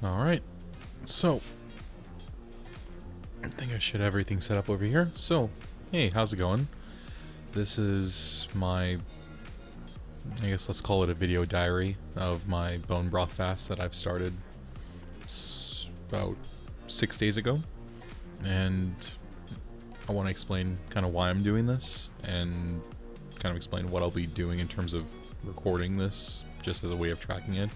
Alright, so I think I should have everything set up over here. So, hey, how's it going? This is my, I guess let's call it a video diary of my bone broth fast that I've started. It's about 6 days ago, and I want to explain kind of why I'm doing this, and kind of explain what I'll be doing in terms of recording this, just as a way of tracking it.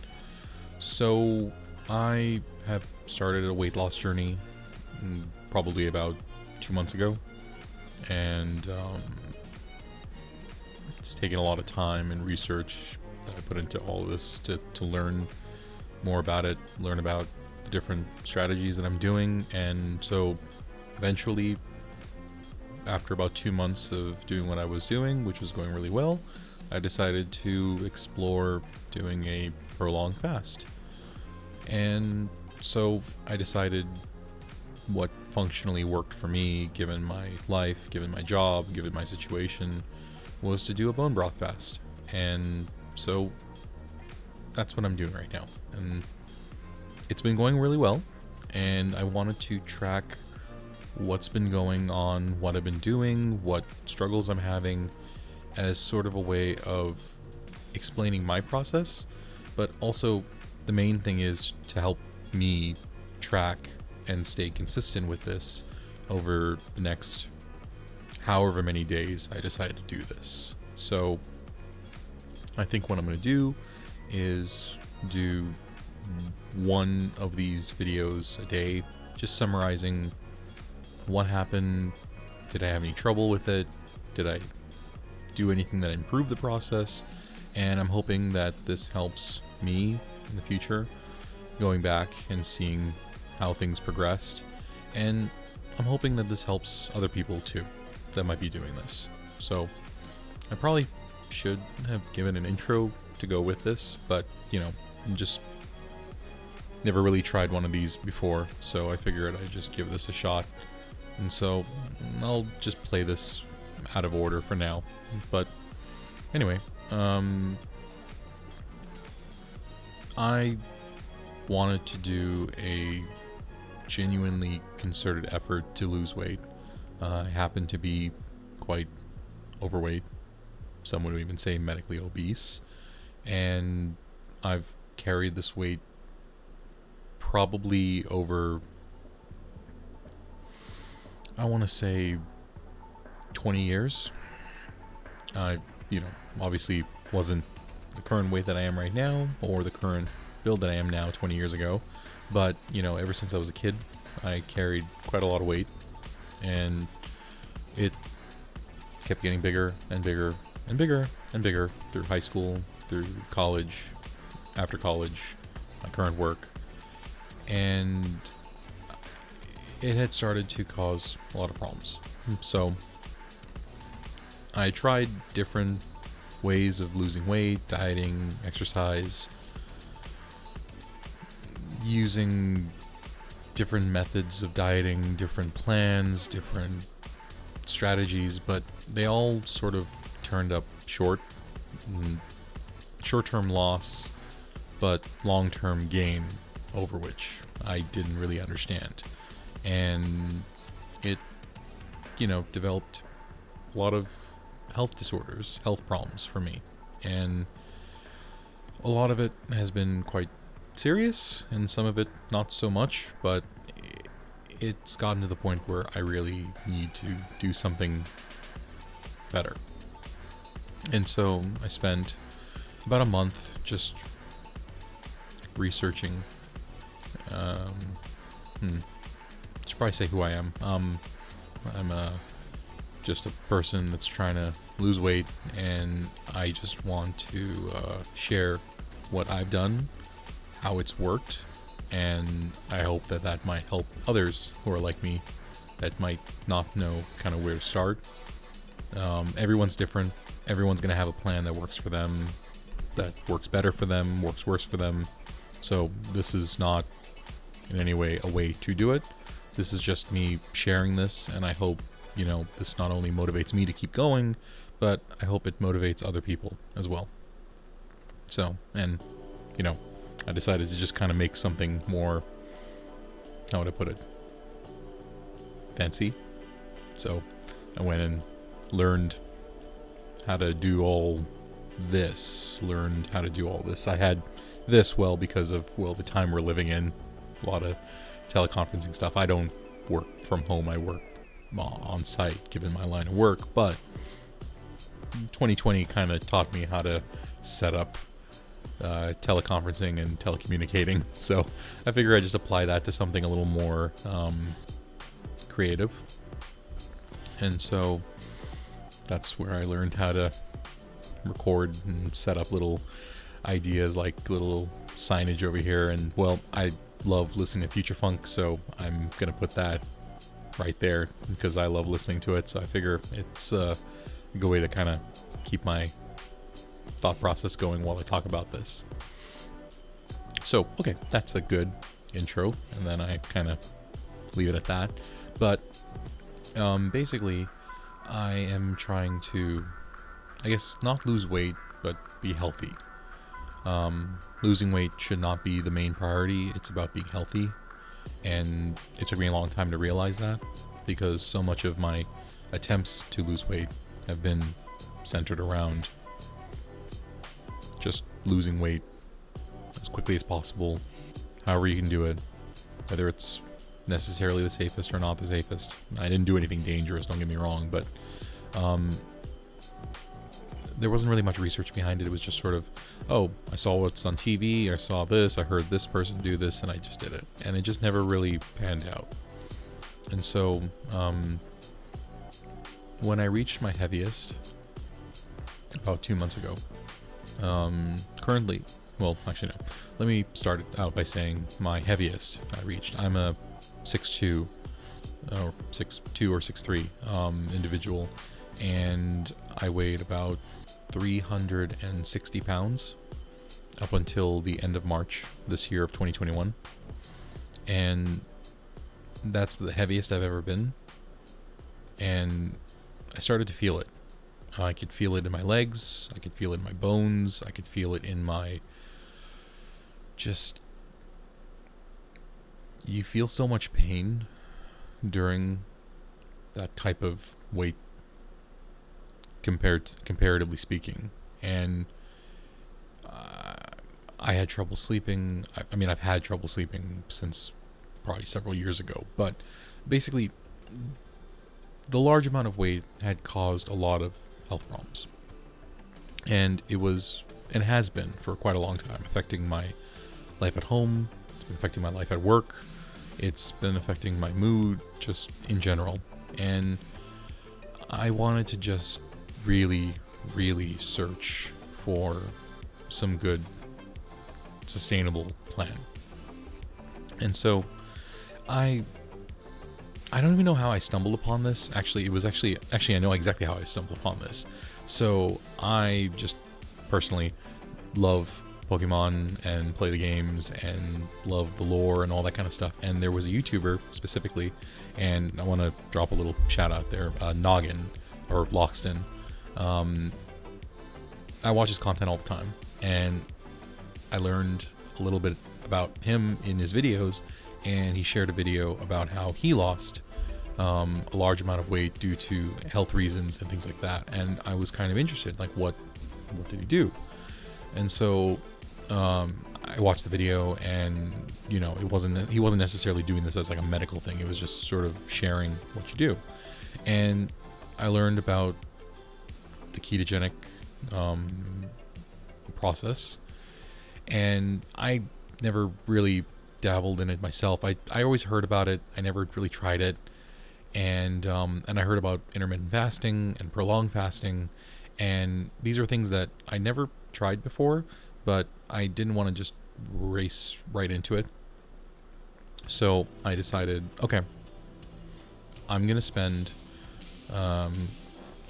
So, I have started a weight loss journey probably about 2 months ago, and it's taken a lot of time and research that I put into all of this to learn more about it, learn about the different strategies that I'm doing. And so eventually, after about 2 months of doing what I was doing, which was going really well, I decided to explore doing a prolonged fast. And so I decided what functionally worked for me, given my life, given my job, given my situation, was to do a bone broth fast. And so that's what I'm doing right now. And it's been going really well, and I wanted to track what's been going on, what I've been doing, what struggles I'm having, as sort of a way of explaining my process, but also the main thing is to help me track and stay consistent with this over the next however many days I decide to do this. So I think what I'm going to do is do one of these videos a day, just summarizing what happened, did I have any trouble with it, did I do anything that improved the process, and I'm hoping that this helps me in the future, going back and seeing how things progressed, and I'm hoping that this helps other people too that might be doing this. So I probably should have given an intro to go with this, but just never really tried one of these before, so I figured I'd just give this a shot. And so I'll just play this out of order for now. But anyway, I wanted to do a genuinely concerted effort to lose weight. I happen to be quite overweight. Some would even say medically obese. And I've carried this weight probably over, I want to say 20 years. I, obviously wasn't the current weight that I am right now, or the current build that I am now 20 years ago. But, ever since I was a kid, I carried quite a lot of weight, and it kept getting bigger and bigger and bigger and bigger through high school, through college, after college, my current work. And it had started to cause a lot of problems. So I tried different ways of losing weight, dieting, exercise, using different methods of dieting, different plans, different strategies, but they all sort of turned up short. Short-term loss, but long-term gain, over which I didn't really understand. And it, developed a lot of health disorders, health problems for me. And a lot of it has been quite serious, and some of it not so much, but it's gotten to the point where I really need to do something better. And so I spent about a month just researching. Should probably say who I am. I'm just a person that's trying to lose weight, and I just want to share what I've done, how it's worked, and I hope that might help others who are like me that might not know kind of where to start. Everyone's different. Everyone's going to have a plan that works for them, that works better for them, works worse for them. So this is not in any way a way to do it. This is just me sharing this, and I hope, this not only motivates me to keep going, but I hope it motivates other people as well. So, and, I decided to just kind of make something more, how would I put it, fancy. So I went and learned how to do all this, I had this, because of, the time we're living in, a lot of teleconferencing stuff. I don't work from home, I work on site given my line of work, but 2020 kind of taught me how to set up teleconferencing and telecommunicating. So I figure I just apply that to something a little more creative. And so that's where I learned how to record and set up little ideas, like little signage over here. And I love listening to Future Funk, so I'm gonna put that right there because I love listening to it. So I figure it's a good way to kind of keep my thought process going while I talk about this. So okay, that's a good intro, and then I kind of leave it at that. But basically I am trying to, I guess, not lose weight, but be healthy. Losing weight should not be the main priority. It's about being healthy. And it took me a long time to realize that, because so much of my attempts to lose weight have been centered around just losing weight as quickly as possible, however you can do it, whether it's necessarily the safest or not the safest. I didn't do anything dangerous, don't get me wrong, but there wasn't really much research behind it. It was just sort of, I saw what's on TV, I saw this, I heard this person do this, and I just did it. And it just never really panned out. And so, when I reached my heaviest, about 2 months ago, currently, actually no, let me start out by saying my heaviest I reached. I'm a 6'2", or 6'2" or 6'3", individual, and I weighed about 360 pounds up until the end of March this year of 2021, and that's the heaviest I've ever been. And I started to feel it. I could feel it in my legs, I could feel it in my bones, I could feel it in my you feel so much pain during that type of weight, comparatively speaking. And I had trouble sleeping. I've had trouble sleeping since probably several years ago, but basically the large amount of weight had caused a lot of health problems, and it has been for quite a long time, affecting my life at home. It's been affecting my life at work. It's been affecting my mood just in general. And I wanted to just really, really search for some good, sustainable plan. And so I don't even know how I stumbled upon this. Actually, I know exactly how I stumbled upon this. So I just personally love Pokemon and play the games and love the lore and all that kind of stuff. And there was a YouTuber specifically, and I want to drop a little shout out there, Noggin or Loxton. I watch his content all the time, and I learned a little bit about him in his videos, and he shared a video about how he lost a large amount of weight due to health reasons and things like that. And I was kind of interested, like, what did he do? And so I watched the video, and he wasn't necessarily doing this as like a medical thing. It was just sort of sharing what you do. And I learned about the ketogenic process, and I never really dabbled in it myself. I always heard about it. I never really tried it. And I heard about intermittent fasting and prolonged fasting, and these are things that I never tried before, but I didn't want to just race right into it. So I decided, okay, I'm going to spend about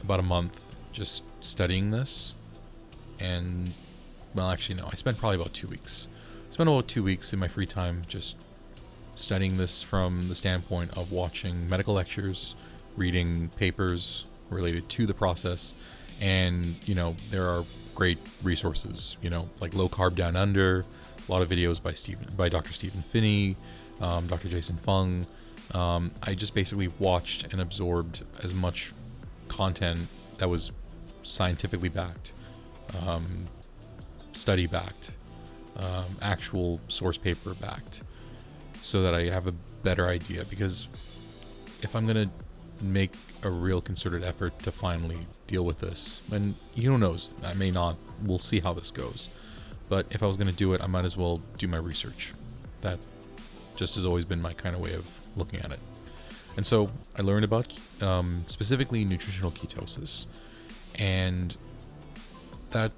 a month just studying this. And, I spent probably about 2 weeks. I spent about 2 weeks in my free time just studying this from the standpoint of watching medical lectures, reading papers related to the process. And, there are great resources, like Low Carb Down Under, a lot of videos by Dr. Stephen Finney, Dr. Jason Fung. I just basically watched and absorbed as much content that was scientifically backed, study backed, actual source paper backed, so that I have a better idea. Because if I'm going to make a real concerted effort to finally deal with this, and who knows, I may not, we'll see how this goes. But if I was going to do it, I might as well do my research. That just has always been my kind of way of looking at it. And so I learned about specifically nutritional ketosis, and that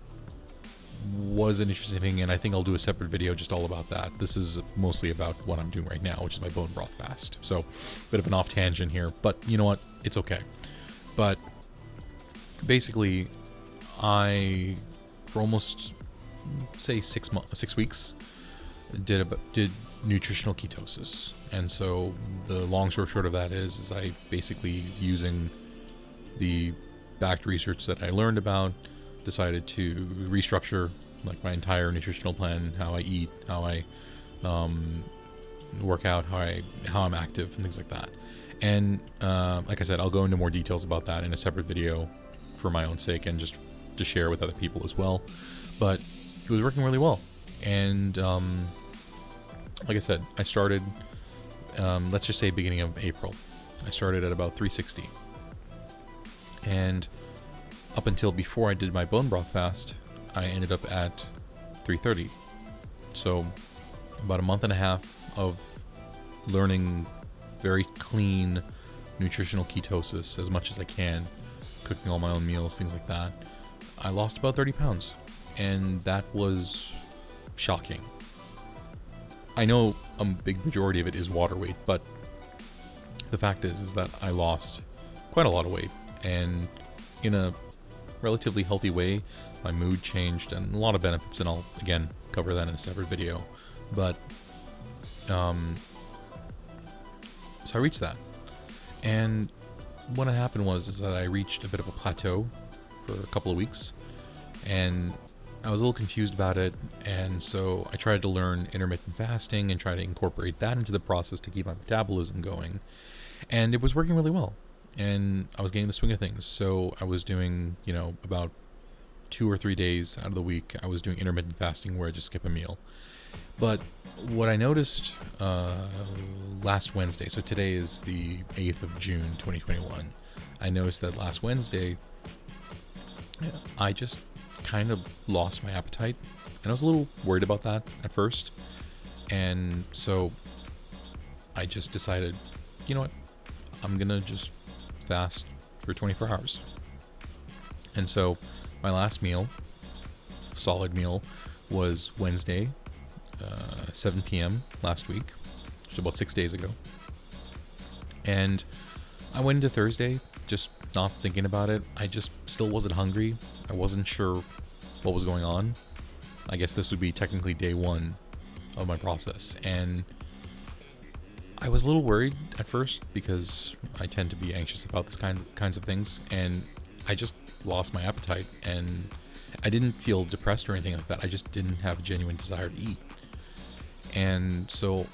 was an interesting thing, and I think I'll do a separate video just all about that. This is mostly about what I'm doing right now, which is my bone broth fast. So, bit of an off tangent here, but you know what? It's okay. But basically, I, for almost, say 6 weeks, did nutritional ketosis. And so the long story short of that is I basically, using the backed research that I learned about, decided to restructure like my entire nutritional plan, how I eat, how I work out, how I'm active, and things like that. And like I said, I'll go into more details about that in a separate video for my own sake and just to share with other people as well. But it was working really well. And like I said, I started, let's just say beginning of April. I started at about 360. And up until before I did my bone broth fast, I ended up at 330. So about a month and a half of learning very clean nutritional ketosis as much as I can, cooking all my own meals, things like that. I lost about 30 pounds, and that was shocking. I know a big majority of it is water weight, but the fact is that I lost quite a lot of weight, and in a relatively healthy way. My mood changed and a lot of benefits, and I'll again cover that in a separate video. But so I reached that, and what had happened is that I reached a bit of a plateau for a couple of weeks, and I was a little confused about it, and so I tried to learn intermittent fasting and try to incorporate that into the process to keep my metabolism going, and it was working really well. And I was getting the swing of things. So I was doing, about 2 or 3 days out of the week, I was doing intermittent fasting where I just skip a meal. But what I noticed last Wednesday, so today is the 8th of June, 2021. I noticed that last Wednesday, I just kind of lost my appetite. And I was a little worried about that at first. And so I just decided, you know what, I'm going to just fast for 24 hours. And so my last meal, solid meal, was Wednesday, 7 p.m. last week, which is about 6 days ago. And I went into Thursday just not thinking about it. I just still wasn't hungry. I wasn't sure what was going on. I guess this would be technically day one of my process. And I was a little worried at first because I tend to be anxious about this kinds of things, and I just lost my appetite, and I didn't feel depressed or anything like that. I just didn't have a genuine desire to eat. And so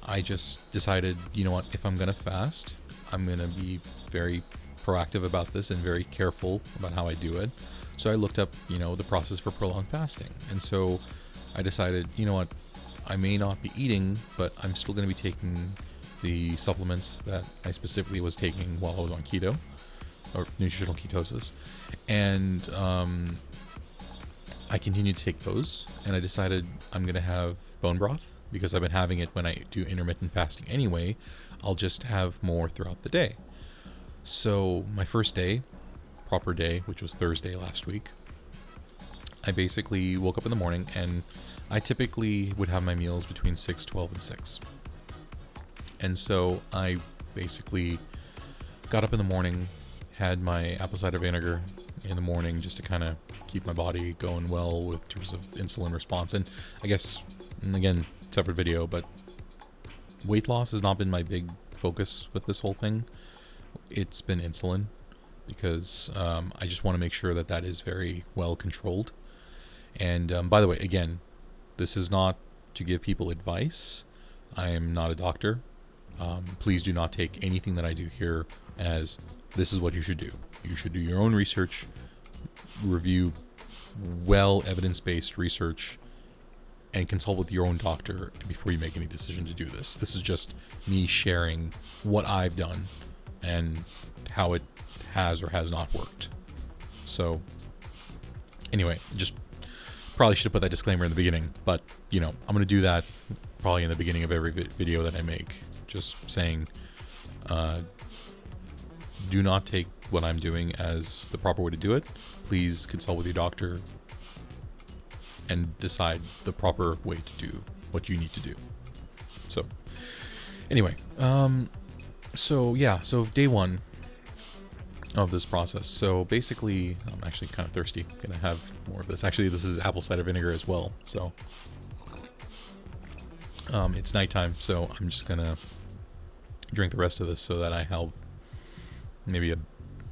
I just decided, you know what, if I'm going to fast, I'm going to be very proactive about this and very careful about how I do it. So I looked up, the process for prolonged fasting. And so I decided, you know what, I may not be eating, but I'm still going to be taking the supplements that I specifically was taking while I was on keto, or nutritional ketosis. And I continued to take those, and I decided I'm going to have bone broth, because I've been having it when I do intermittent fasting anyway. I'll just have more throughout the day. So my first day, proper day, which was Thursday last week, I basically woke up in the morning, and I typically would have my meals between 6, 12, and 6. And so I basically got up in the morning, had my apple cider vinegar in the morning just to kind of keep my body going well with terms of insulin response. And I guess, and again, separate video, but weight loss has not been my big focus with this whole thing. It's been insulin, because I just want to make sure that that is very well controlled. And by the way, again, this is not to give people advice. I am not a doctor. Please do not take anything that I do here as this is what you should do. You should do your own research, review evidence-based research, and consult with your own doctor before you make any decision to do this. This is just me sharing what I've done and how it has or has not worked. So anyway, just probably should have put that disclaimer in the beginning, but I'm going to do that probably in the beginning of every video that I make. Just saying, do not take what I'm doing as the proper way to do it. Please consult with your doctor and decide the proper way to do what you need to do. So anyway, so day one of this process. So basically, I'm actually kind of thirsty. Gonna have more of this. Actually, this is apple cider vinegar as well. So it's nighttime, so I'm just gonna drink the rest of this so that I have maybe a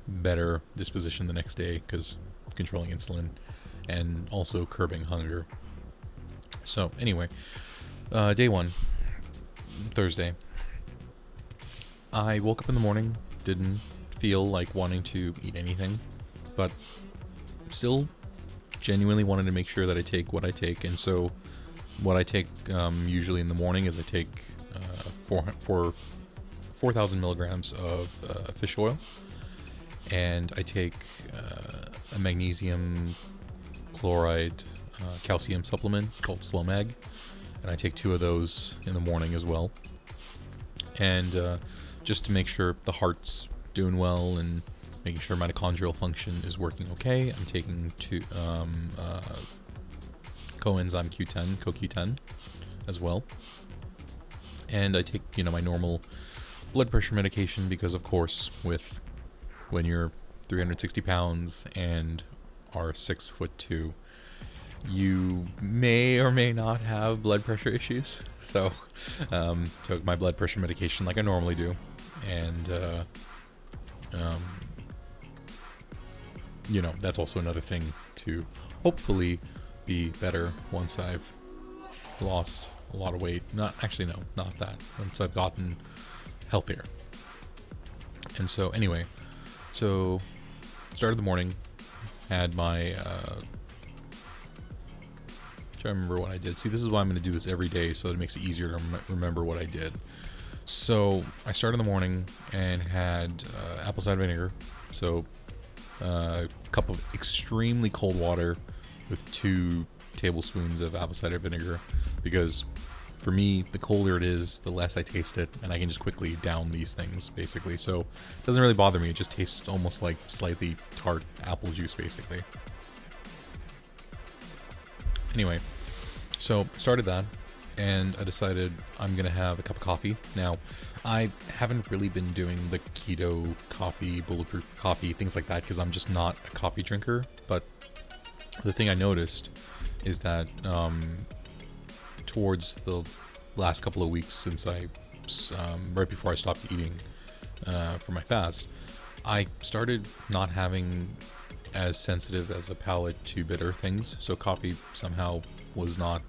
better disposition the next day, because controlling insulin and also curbing hunger. So anyway, day one, Thursday. I woke up in the morning, didn't feel like wanting to eat anything, but still genuinely wanted to make sure that I take what I take. And so what I take usually in the morning is I take 4,000 milligrams of fish oil, and I take a magnesium chloride calcium supplement called SLOMAG, and I take 2 of those in the morning as well. And just to make sure the heart's doing well and making sure mitochondrial function is working okay, I'm taking 2 coenzyme Q10, CoQ10 as well. And I take, my normal blood pressure medication because, of course, when you're 360 pounds and are 6'2", you may or may not have blood pressure issues. So, took my blood pressure medication like I normally do, and that's also another thing to hopefully be better once I've lost a lot of weight. Not that. Once I've gotten healthier. And so anyway, started the morning, had my try to remember what I did. See, this is why I'm going to do this every day, so it makes it easier to remember what I did. So I started in the morning and had apple cider vinegar. So a cup of extremely cold water with 2 tablespoons of apple cider vinegar, because for me, the colder it is, the less I taste it, and I can just quickly down these things, basically. So it doesn't really bother me. It just tastes almost like slightly tart apple juice, basically. Anyway, so started that, and I decided I'm going to have a cup of coffee. Now, I haven't really been doing the keto coffee, bulletproof coffee, things like that, because I'm just not a coffee drinker. But the thing I noticed is that towards the last couple of weeks since right before I stopped eating for my fast, I started not having as sensitive as a palate to bitter things. So coffee somehow was not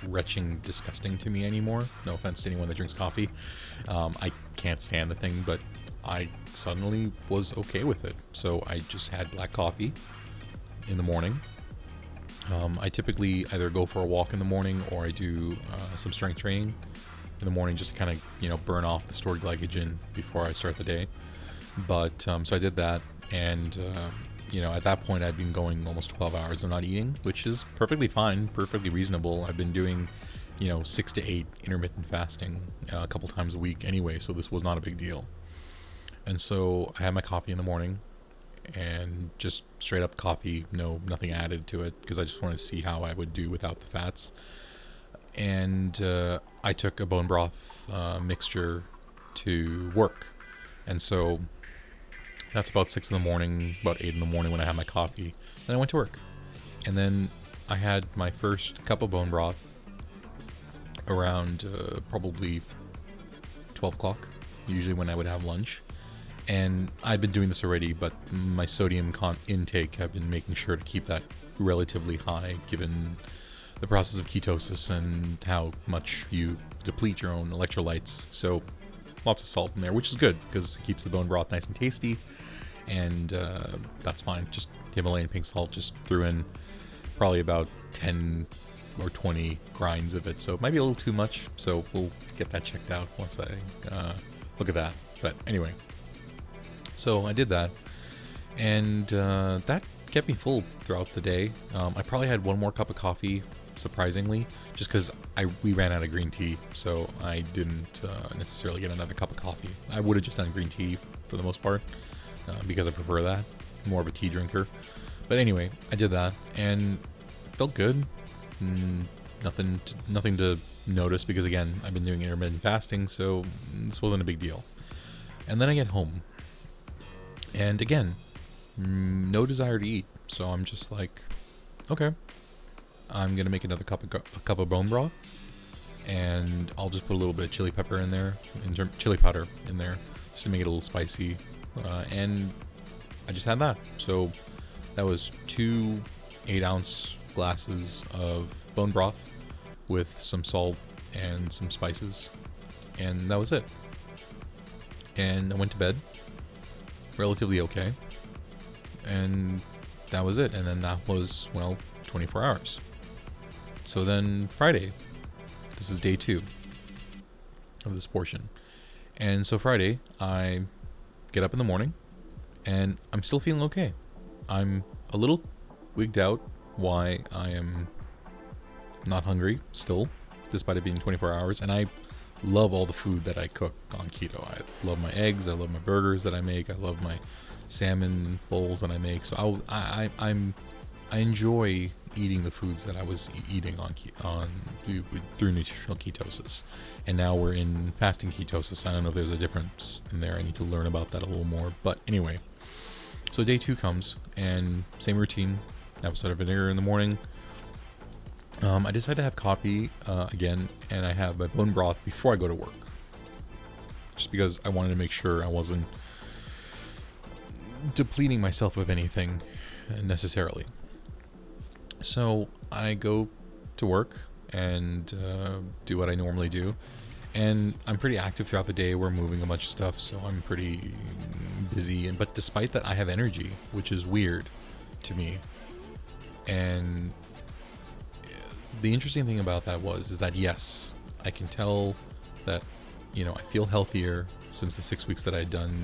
retching disgusting to me anymore. No offense to anyone that drinks coffee. I can't stand the thing, but I suddenly was okay with it. So I just had black coffee in the morning. I typically either go for a walk in the morning, or I do some strength training in the morning just to kind of, burn off the stored glycogen before I start the day. But so I did that, and at that point I'd been going almost 12 hours of not eating, which is perfectly fine, perfectly reasonable. I've been doing 6 to 8 intermittent fasting a couple times a week anyway, so this was not a big deal. And so I had my coffee in the morning, and just straight up coffee, nothing added to it, because I just wanted to see how I would do without the fats. And I took a bone broth mixture to work, and so that's about 6 in the morning, about 8 in the morning when I had my coffee. Then I went to work, and then I had my first cup of bone broth around probably 12 o'clock, usually when I would have lunch. And I've been doing this already, but my sodium intake, I've been making sure to keep that relatively high, given the process of ketosis and how much you deplete your own electrolytes. So lots of salt in there, which is good because it keeps the bone broth nice and tasty, and that's fine. Just Himalayan pink salt, just threw in probably about 10 or 20 grinds of it, so it might be a little too much, so we'll get that checked out once I look at that. But anyway, so I did that, and that kept me full throughout the day. I probably had one more cup of coffee, surprisingly, just because we ran out of green tea, so I didn't necessarily get another cup of coffee. I would have just done green tea for the most part, because I prefer that, more of a tea drinker. But anyway, I did that, and felt good. Nothing to notice, because again, I've been doing intermittent fasting, so this wasn't a big deal. And then I get home, and again, no desire to eat, so I'm just like, okay, I'm gonna make another cup of bone broth, and I'll just put a little bit of chili powder in there, just to make it a little spicy, and I just had that. So that was 2 8-ounce glasses of bone broth with some salt and some spices, and that was it. And I went to bed relatively okay, and that was it. And then that was, 24 hours. So then Friday, this is day 2 of this portion, and so Friday I get up in the morning and I'm still feeling okay. I'm a little wigged out why I am not hungry still, despite it being 24 hours. And I love all the food that I cook on keto. I love my eggs, I love my burgers that I make, I love my salmon bowls that I make. So I enjoy eating the foods that I was eating through nutritional ketosis. And now we're in fasting ketosis. I don't know if there's a difference in there. I need to learn about that a little more. But anyway, so day 2 comes, and same routine. Apple cider vinegar in the morning. I decided to have coffee again, and I have my bone broth before I go to work, just because I wanted to make sure I wasn't depleting myself of anything necessarily. So I go to work and do what I normally do, and I'm pretty active throughout the day. We're moving a bunch of stuff, so I'm pretty busy. But despite that, I have energy, which is weird to me. And the interesting thing about that is that yes, I can tell that, I feel healthier since the 6 weeks that I'd done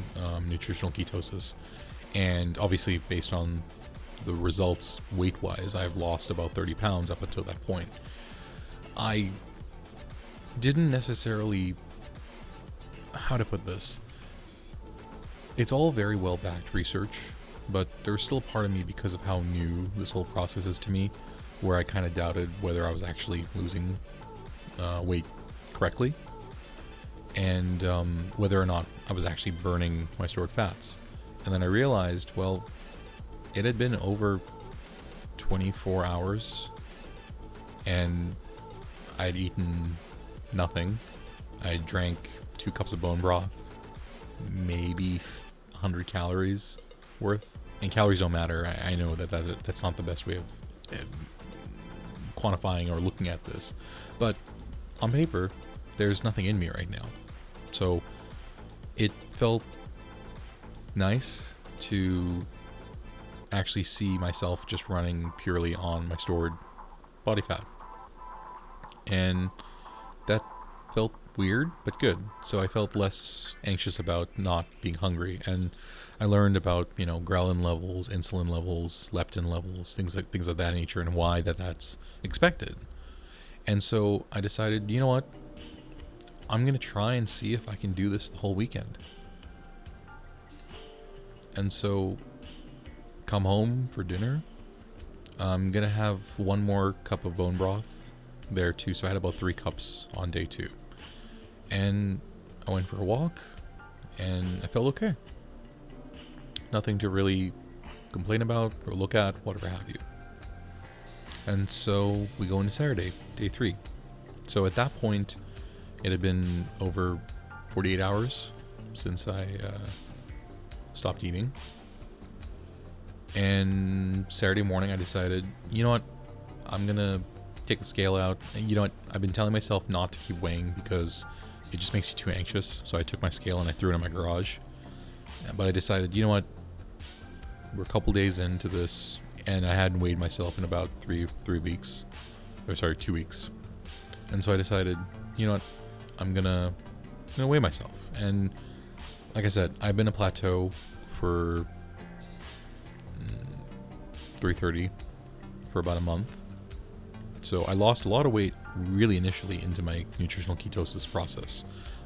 nutritional ketosis. And obviously, based on the results weight-wise, I've lost about 30 pounds up until that point. I didn't necessarily, how to put this, it's all very well-backed research, but there's still a part of me, because of how new this whole process is to me, where I kind of doubted whether I was actually losing weight correctly, and whether or not I was actually burning my stored fats. And then I realized, it had been over 24 hours, and I'd eaten nothing. I drank 2 cups of bone broth, maybe 100 calories worth. And calories don't matter. I know that's not the best way of quantifying or looking at this, but on paper, there's nothing in me right now. So it felt nice to actually see myself just running purely on my stored body fat, and that felt weird but good. So I felt less anxious about not being hungry, and I learned about ghrelin levels, insulin levels, leptin levels, things of that nature, and why that's expected. And so I decided, you know what, I'm gonna try and see if I can do this the whole weekend. And so come home for dinner, I'm gonna have 1 more cup of bone broth there too. So I had about 3 cups on day 2, and I went for a walk, and I felt okay. Nothing to really complain about or look at, whatever have you. And so we go into Saturday, day 3. So at that point, it had been over 48 hours since I stopped eating. And Saturday morning, I decided, you know what, I'm gonna take the scale out. And you know what? I've been telling myself not to keep weighing because it just makes you too anxious. So I took my scale and I threw it in my garage. But I decided, you know what? We're a couple days into this, and I hadn't weighed myself in about 2 weeks. And so I decided, you know what? I'm gonna weigh myself. And like I said, I've been a plateau for 330 for about a month. So I lost a lot of weight really initially into my nutritional ketosis process.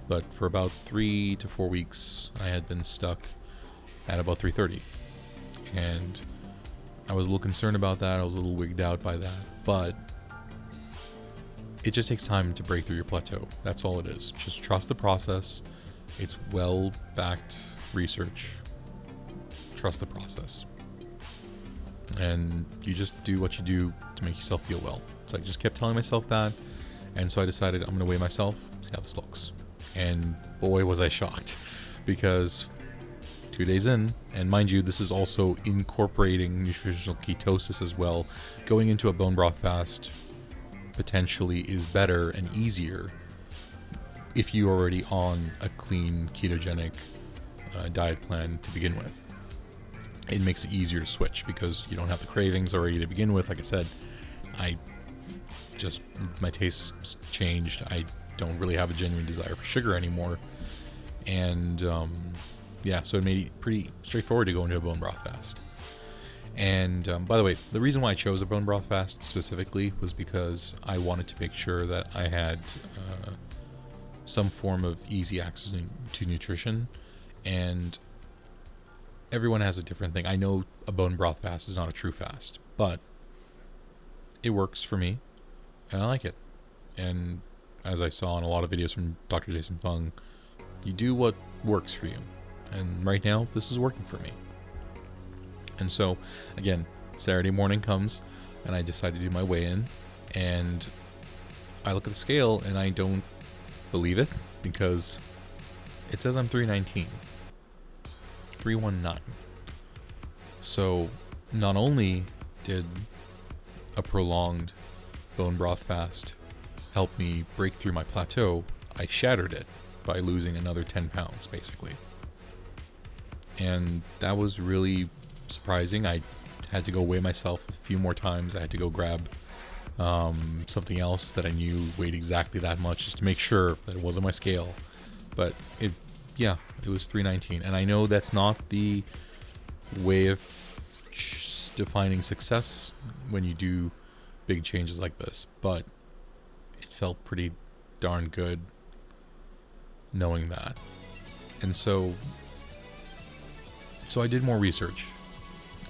But for about 3 to 4 weeks, I had been stuck at about 330. And I was a little concerned about that. I was a little wigged out by that. But it just takes time to break through your plateau. That's all it is. Just trust the process. It's well-backed research. Trust the process. And you just do what you do to make yourself feel well. So I just kept telling myself that. And so I decided I'm going to weigh myself, see how this looks. And boy, was I shocked. Because 2 days in, and mind you, this is also incorporating nutritional ketosis as well. Going into a bone broth fast potentially is better and easier if you're already on a clean ketogenic diet plan to begin with. It makes it easier to switch because you don't have the cravings already to begin with. Like I said, my tastes changed. I don't really have a genuine desire for sugar anymore. And so it made it pretty straightforward to go into a bone broth fast. And by the way, the reason why I chose a bone broth fast specifically was because I wanted to make sure that I had some form of easy access to nutrition. And everyone has a different thing. I know a bone broth fast is not a true fast, but it works for me, and I like it. And as I saw in a lot of videos from Dr. Jason Fung, you do what works for you. And right now, this is working for me. And so, again, Saturday morning comes, and I decide to do my weigh-in, and I look at the scale, and I don't believe it, because it says I'm 319. 319. So, not only did a prolonged bone broth fast help me break through my plateau, I shattered it by losing another 10 pounds, basically. And that was really surprising. I had to go weigh myself a few more times. I had to go grab something else that I knew weighed exactly that much just to make sure that it wasn't my scale. But it was 319. And I know that's not the way of defining success when you do big changes like this, but it felt pretty darn good knowing that. And so I did more research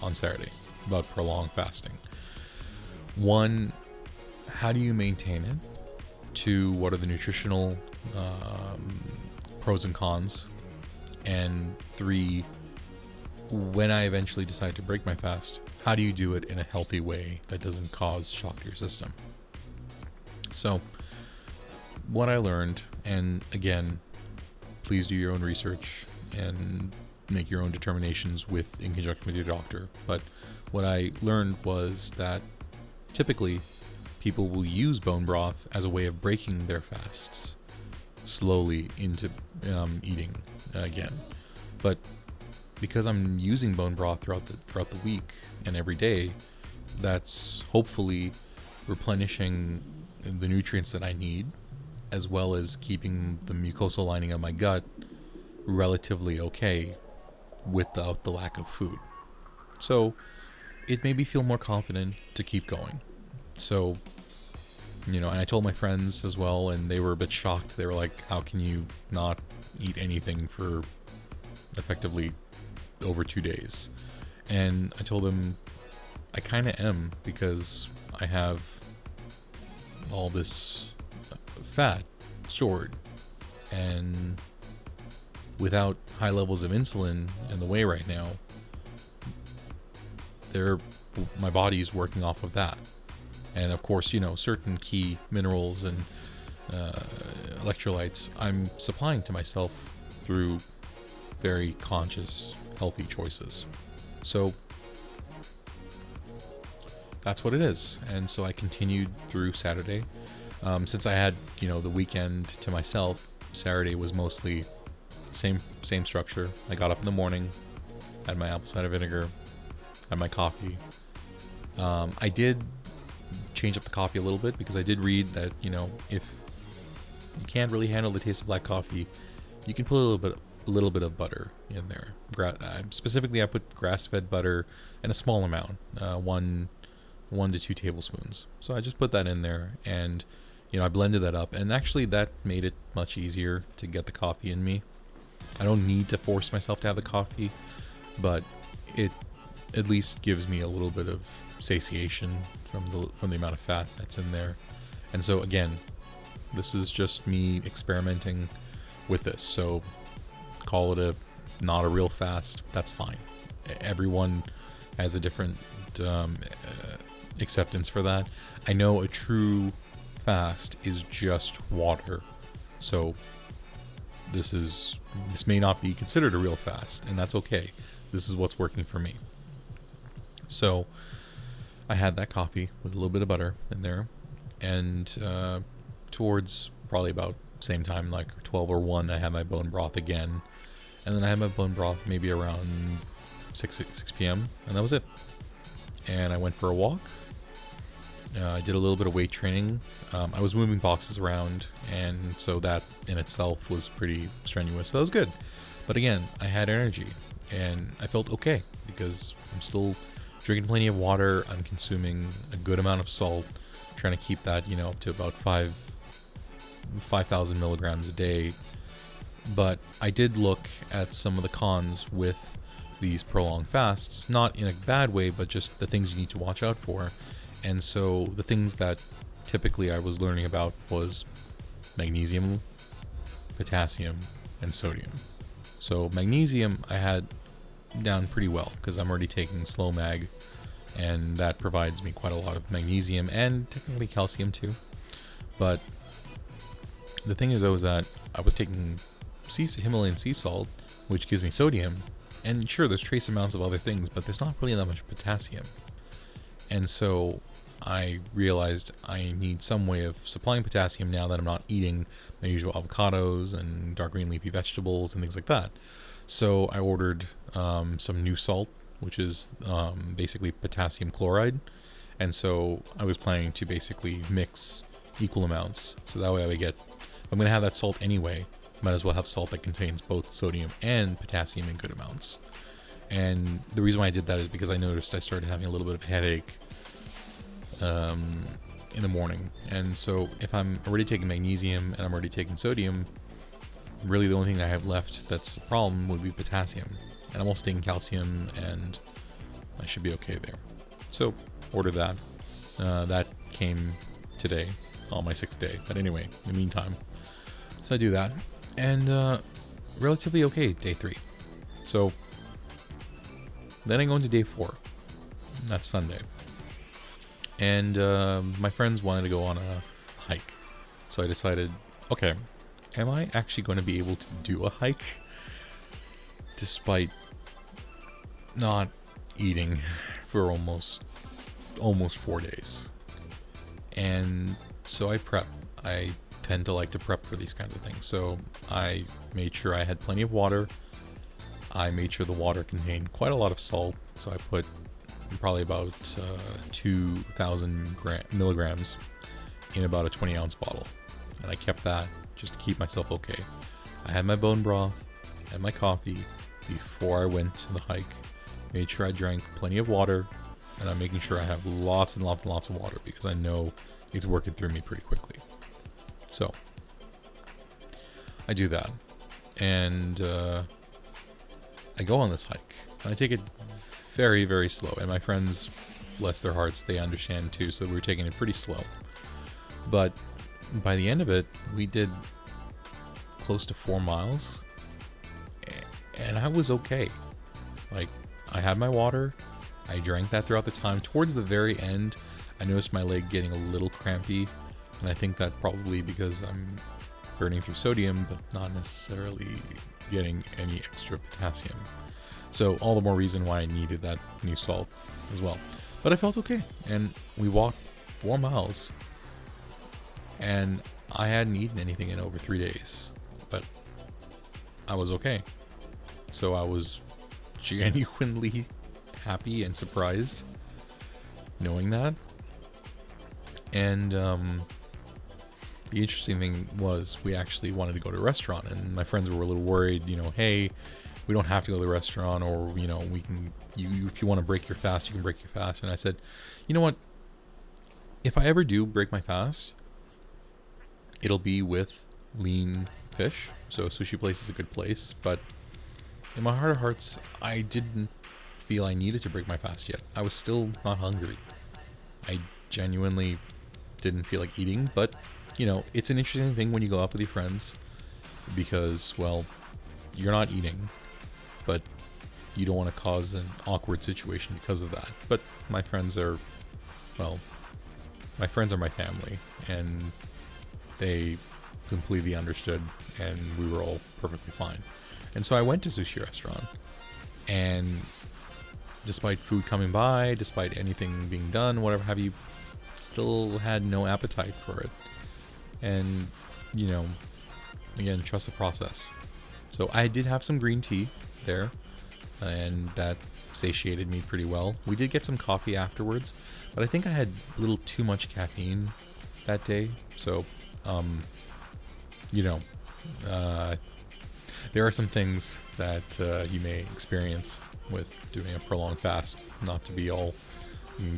on Saturday about prolonged fasting. One, how do you maintain it? Two, what are the nutritional pros and cons? And three, when I eventually decide to break my fast, how do you do it in a healthy way that doesn't cause shock to your system? So, what I learned, and again, please do your own research and make your own determinations in conjunction with your doctor. But what I learned was that typically people will use bone broth as a way of breaking their fasts slowly into eating again. But because I'm using bone broth throughout the week and every day, that's hopefully replenishing the nutrients that I need, as well as keeping the mucosal lining of my gut relatively okay without the lack of food. So it made me feel more confident to keep going. So, and I told my friends as well, and they were a bit shocked. They were like, how can you not eat anything for effectively over 2 days? And I told them I kind of am, because I have all this fat stored, and without high levels of insulin in the way right now, my body is working off of that. And of course, certain key minerals and electrolytes I'm supplying to myself through very conscious, healthy choices. So that's what it is. And so I continued through Saturday. Since I had, the weekend to myself, Saturday was mostly same structure. I got up in the morning, had my apple cider vinegar, had my coffee. I did change up the coffee a little bit because I did read that, if you can't really handle the taste of black coffee, you can put a little bit of butter in there. Specifically, I put grass-fed butter in a small amount, 1 to 2 tablespoons. So I just put that in there, and I blended that up, and actually that made it much easier to get the coffee in me. I don't need to force myself to have the coffee, but it at least gives me a little bit of satiation from the amount of fat that's in there. And so again, this is just me experimenting with this. So call it not a real fast. That's fine. Everyone has a different acceptance for that. I know a true fast is just water. So this may not be considered a real fast, and that's okay. This is what's working for me. So I had that coffee with a little bit of butter in there, and towards probably about same time, like 12 or 1, I had my bone broth again, and then I had my bone broth maybe around 6 p.m., and that was it. And I went for a walk. I did a little bit of weight training. I was moving boxes around, and so that in itself was pretty strenuous. So that was good. But again, I had energy, and I felt okay because I'm still drinking plenty of water. I'm consuming a good amount of salt, trying to keep that, up to about 5,000 milligrams a day. But I did look at some of the cons with these prolonged fasts, not in a bad way, but just the things you need to watch out for. And so the things that typically I was learning about was magnesium, potassium, and sodium. So magnesium I had down pretty well because I'm already taking slow mag, and that provides me quite a lot of magnesium and technically calcium too. But the thing is, though, is that I was taking Himalayan sea salt, which gives me sodium, and sure, there's trace amounts of other things, but there's not really that much potassium. And so I realized I need some way of supplying potassium now that I'm not eating my usual avocados and dark green leafy vegetables and things like that. So I ordered some new salt, which is basically potassium chloride. And so I was planning to basically mix equal amounts. So that way I would get, if I'm going to have that salt anyway, might as well have salt that contains both sodium and potassium in good amounts. And the reason why I did that is because I noticed I started having a little bit of a headache in the morning. And so if I'm already taking magnesium and I'm already taking sodium, really the only thing I have left that's a problem would be potassium. And I'm also taking calcium, and I should be okay there. So order that. That came today on my 6th day. But anyway, in the meantime, so I do that. And relatively okay day 3. So then I go into day 4. That's Sunday. And my friends wanted to go on a hike. So I decided, okay, am I actually going to be able to do a hike despite not eating for almost 4 days? And so I prep. I tend to like to prep for these kinds of things. So I made sure I had plenty of water. I made sure the water contained quite a lot of salt. So I put probably about 2,000 milligrams in about a 20-ounce bottle. And I kept that just to keep myself okay. I had my bone broth and my coffee before I went to the hike. Made sure I drank plenty of water, and I'm making sure I have lots and lots and lots of water because I know it's working through me pretty quickly. So I do that, and I go on this hike, and I take it very, very slow. And my friends, bless their hearts, they understand too, so we're taking it pretty slow. But by the end of it, we did close to 4 miles, and I was okay. Like, I had my water, I drank that throughout the time. Towards the very end, I noticed my leg getting a little crampy, and I think that probably because I'm burning through sodium, but not necessarily getting any extra potassium. So all the more reason why I needed that new salt as well. But I felt okay. And we walked 4 miles. And I hadn't eaten anything in over 3 days. But I was okay. So I was genuinely happy and surprised knowing that. And the interesting thing was we actually wanted to go to a restaurant, and my friends were a little worried, hey, we don't have to go to the restaurant, or we can, if you want to break your fast, you can break your fast. And I said, you know what, if I ever do break my fast, it'll be with lean fish. So sushi place is a good place, but in my heart of hearts, I didn't feel I needed to break my fast yet. I was still not hungry. I genuinely didn't feel like eating, but it's an interesting thing when you go out with your friends, because, well, you're not eating, but you don't want to cause an awkward situation because of that. But my friends are my family, and they completely understood, and we were all perfectly fine. And so I went to sushi restaurant, and despite food coming by, despite anything being done, whatever have you, still had no appetite for it. And, again, trust the process. So I did have some green tea there, and that satiated me pretty well. We did get some coffee afterwards, but I think I had a little too much caffeine that day. So, there are some things that you may experience with doing a prolonged fast, not to be all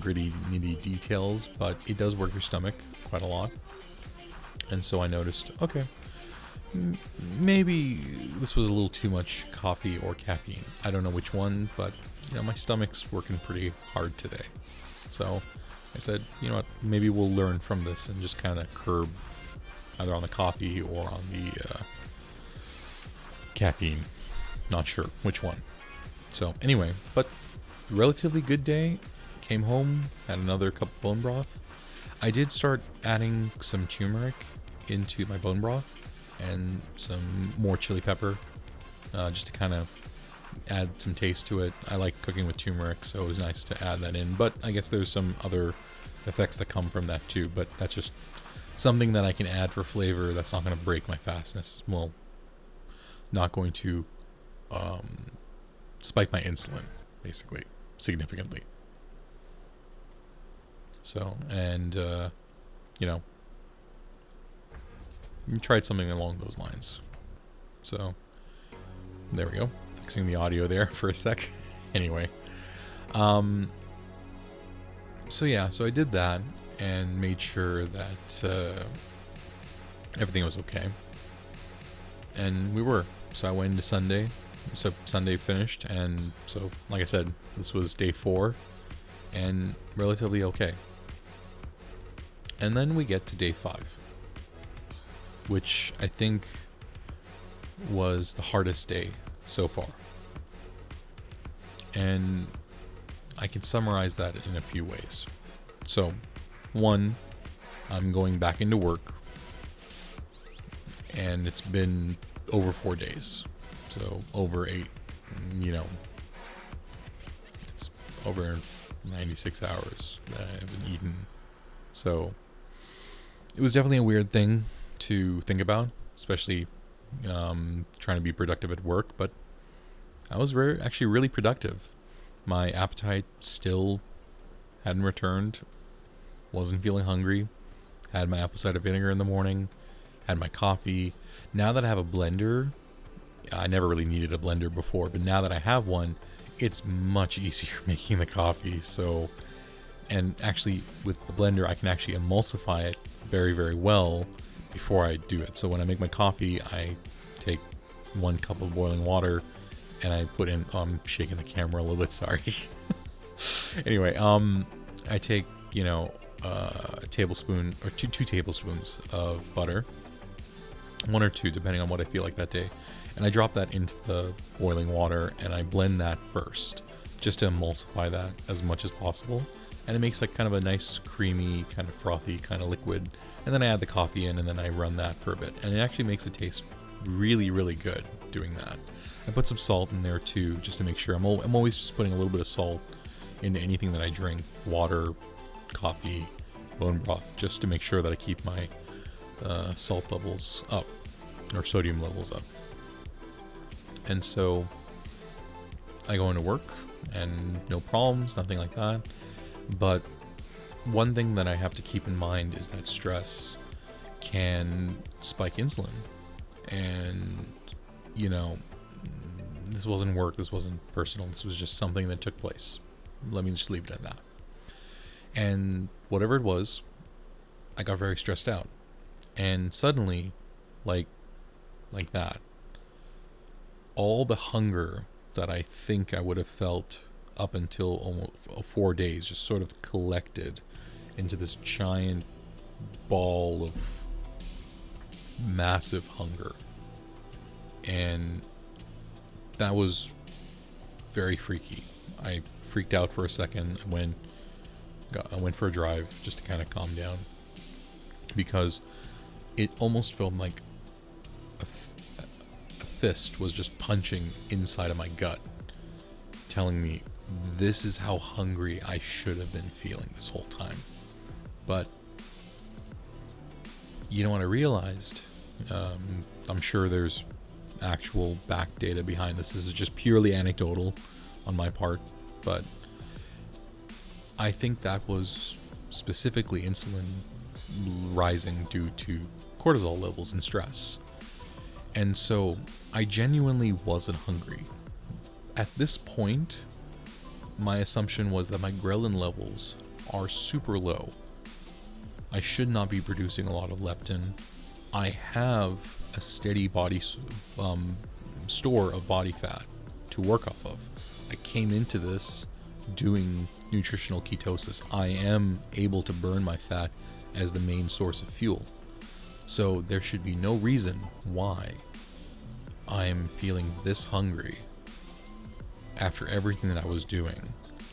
gritty, nitty details, but it does work your stomach quite a lot. And so I noticed, okay, maybe this was a little too much coffee or caffeine. I don't know which one, but my stomach's working pretty hard today. So I said, you know what, maybe we'll learn from this and just kind of curb either on the coffee or on the caffeine. Not sure which one. So anyway, but relatively good day. Came home, had another cup of bone broth. I did start adding some turmeric into my bone broth and some more chili pepper, just to kind of add some taste to it. I like cooking with turmeric, so it was nice to add that in. But I guess there's some other effects that come from that too. But that's just something that I can add for flavor that's not going to break my fastness. Well, not going to spike my insulin, basically, significantly. So, and, tried something along those lines. So, there we go. Fixing the audio there for a sec. Anyway. So I did that and made sure that everything was okay. And we were. So I went into Sunday. So Sunday finished. And so, like I said, this was day 4. And relatively okay. And then we get to day 5, which I think was the hardest day so far. And I can summarize that in a few ways. So, 1, I'm going back into work, and it's been over 4 days. So, over 8, it's over 96 hours that I haven't eaten. So it was definitely a weird thing to think about, especially trying to be productive at work, but I was actually really productive. My appetite still hadn't returned, wasn't feeling hungry, had my apple cider vinegar in the morning, had my coffee. Now that I have a blender, I never really needed a blender before, but now that I have one, it's much easier making the coffee. So, and actually with the blender, I can actually emulsify it very, very well before I do it. So when I make my coffee, I take 1 cup of boiling water and I put in, I'm shaking the camera a little bit, sorry. Anyway, I take, a tablespoon or two tablespoons of butter, 1 or 2, depending on what I feel like that day. And I drop that into the boiling water and I blend that first, just to emulsify that as much as possible. And it makes like kind of a nice creamy, kind of frothy kind of liquid. And then I add the coffee in and then I run that for a bit. And it actually makes it taste really, really good doing that. I put some salt in there too, just to make sure. I'm always just putting a little bit of salt into anything that I drink, water, coffee, bone broth, just to make sure that I keep my salt levels up, or sodium levels up. And so I go into work and no problems, nothing like that. But one thing that I have to keep in mind is that stress can spike insulin. And, you know, this wasn't work, this wasn't personal, this was just something that took place. Let me just leave it at that. And whatever it was, I got very stressed out. And suddenly, like that, all the hunger that I think I would have felt up until almost 4 days just sort of collected into this giant ball of massive hunger. And that was very freaky. I freaked out for a second. I went for a drive just to kind of calm down, because it almost felt like a fist was just punching inside of my gut, telling me this is how hungry I should have been feeling this whole time. But you know what I realized? I'm sure there's actual back data behind this. This is just purely anecdotal on my part, but I think that was specifically insulin rising due to cortisol levels and stress. And so I genuinely wasn't hungry. At this point, my assumption was that my ghrelin levels are super low. I should not be producing a lot of leptin. I have a steady body store of body fat to work off of. I came into this doing nutritional ketosis. I am able to burn my fat as the main source of fuel. So there should be no reason why I'm feeling this hungry after everything that I was doing.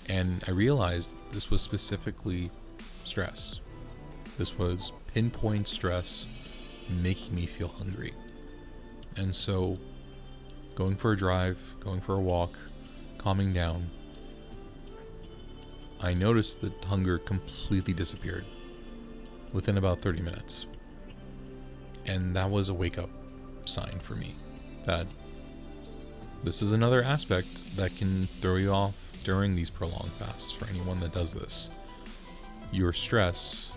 And I realized this was specifically stress. This was pinpoint stress making me feel hungry. And so going for a drive, going for a walk, calming down, I noticed that hunger completely disappeared within about 30 minutes. And that was a wake-up sign for me that this is another aspect that can throw you off during these prolonged fasts for anyone that does this. Your stress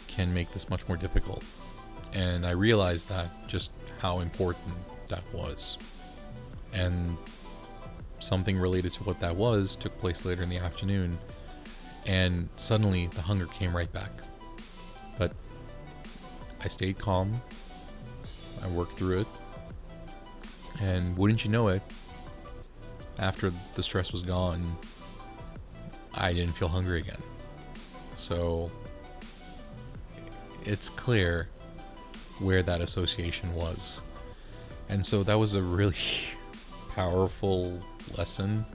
can make this much more difficult. And I realized that just how important that was. And something related to what that was took place later in the afternoon, and suddenly the hunger came right back. But I stayed calm. I worked through it. And wouldn't you know it, after the stress was gone, I didn't feel hungry again. So it's clear where that association was. And so that was a really powerful lesson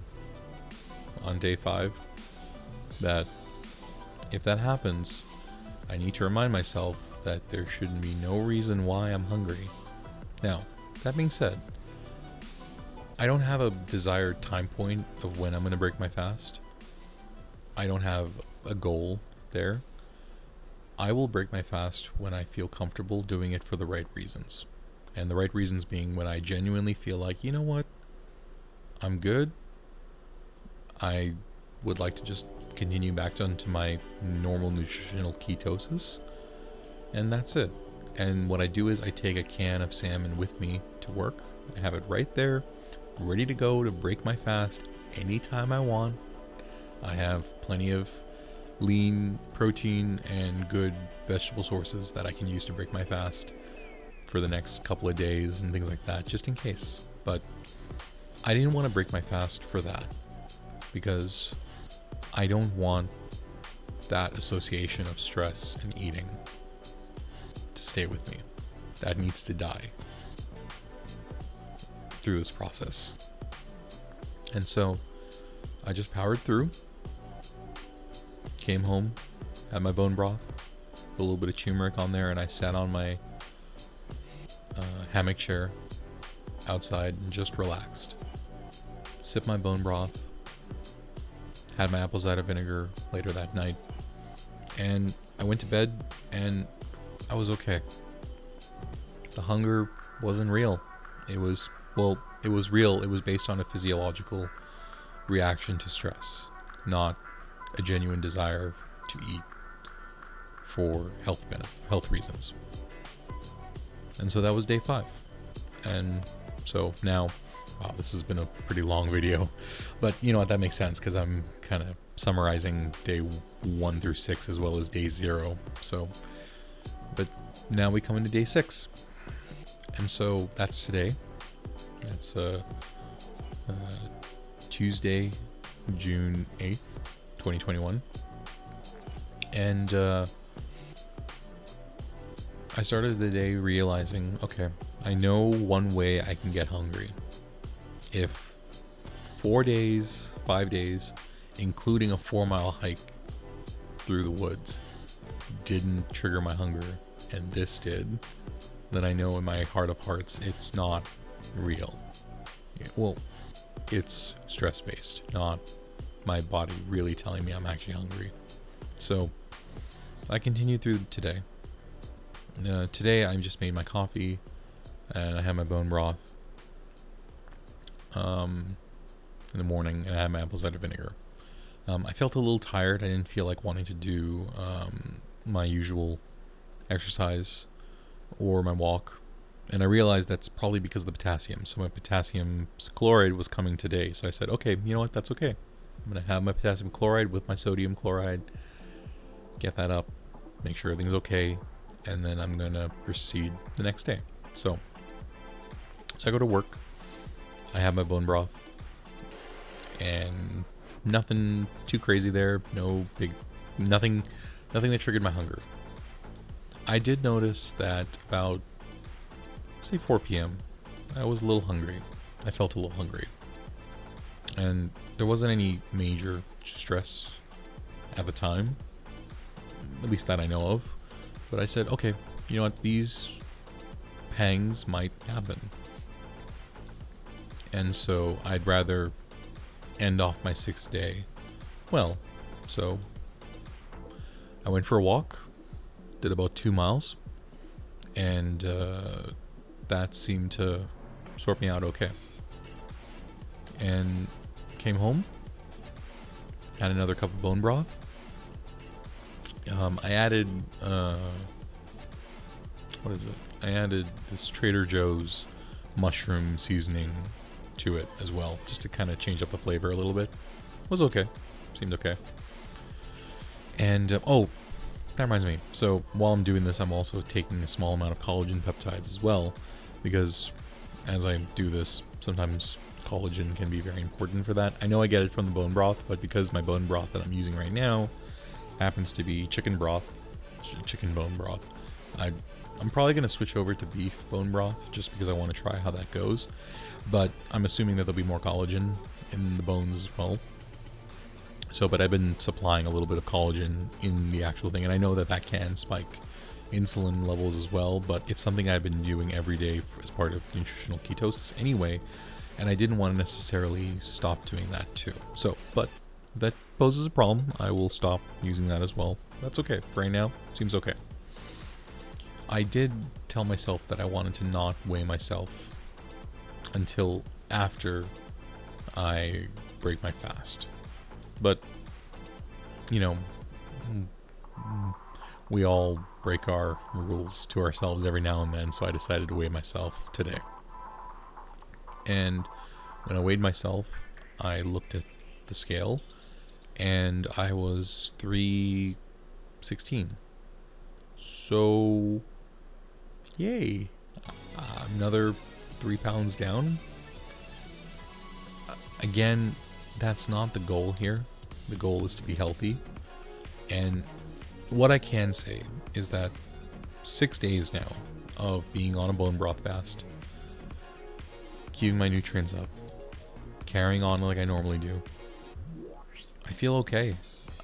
on day 5, that if that happens, I need to remind myself that there shouldn't be no reason why I'm hungry. Now, that being said, I don't have a desired time point of when I'm going to break my fast. I don't have a goal there. I will break my fast when I feel comfortable doing it for the right reasons. And the right reasons being when I genuinely feel like, you know what, I'm good. I would like to just continue back onto my normal nutritional ketosis. And that's it. And what I do is I take a can of salmon with me to work. I have it right there, ready to go to break my fast anytime I want. I have plenty of lean protein and good vegetable sources that I can use to break my fast for the next couple of days and things like that, just in case. But I didn't want to break my fast for that, because I don't want that association of stress and eating to stay with me. That needs to die through this process. And so I just powered through, came home, had my bone broth, a little bit of turmeric on there, and I sat on my hammock chair outside and just relaxed. Sipped my bone broth, had my apple cider vinegar later that night, and I went to bed and I was okay. The hunger wasn't real. It was real. It was based on a physiological reaction to stress, not a genuine desire to eat for health reasons. And so that was day 5. And so now, wow, this has been a pretty long video, but you know what, that makes sense because I'm kind of summarizing day 1 through 6 as well as day 0. So, but now we come into day 6. And so that's today. That's Tuesday, June 8th, 2021. And I started the day realizing, okay, I know one way I can get hungry. If 4 days, 5 days, including a 4-mile hike through the woods, didn't trigger my hunger, and this did, then I know in my heart of hearts it's not real. Well, it's stress-based, not my body really telling me I'm actually hungry. So I continued through today. Today I just made my coffee and I had my bone broth in the morning, and I had my apple cider vinegar. I felt a little tired. I didn't feel like wanting to do my usual exercise or my walk, and I realized that's probably because of the potassium. So my potassium chloride was coming today, so I said, okay, you know what, that's okay. I'm going to have my potassium chloride with my sodium chloride, get that up, make sure everything's okay, and then I'm going to proceed the next day. So I go to work, I have my bone broth, and nothing too crazy there, nothing that triggered my hunger. I did notice that about, say, 4 p.m., I was a little hungry. I felt a little hungry. And there wasn't any major stress at the time, at least that I know of. But I said, okay, you know what, these pangs might happen. And so I'd rather end off my 6th day well. So I went for a walk, did about 2 miles, and that seemed to sort me out okay. And came home, had another cup of bone broth. I added, I added this Trader Joe's mushroom seasoning to it as well, just to kind of change up the flavor a little bit. It was okay. Seemed okay. And, that reminds me. So while I'm doing this, I'm also taking a small amount of collagen peptides as well, because as I do this, sometimes collagen can be very important for that. I know I get it from the bone broth, but because my bone broth that I'm using right now happens to be chicken bone broth, I'm probably going to switch over to beef bone broth just because I want to try how that goes. But I'm assuming that there'll be more collagen in the bones as well. So, but I've been supplying a little bit of collagen in the actual thing, and I know that that can spike insulin levels as well, but it's something I've been doing every day as part of nutritional ketosis anyway, and I didn't want to necessarily stop doing that too. So, but if that poses a problem, I will stop using that as well. That's okay. For right now, seems okay. I did tell myself that I wanted to not weigh myself until after I break my fast. But, you know, we all break our rules to ourselves every now and then, so I decided to weigh myself today. And when I weighed myself, I looked at the scale, and I was 316. So, yay. Another 3 pounds down. Again, that's not the goal here. The goal is to be healthy. And what I can say is that 6 days now of being on a bone broth fast, keeping my nutrients up, carrying on like I normally do, I feel okay.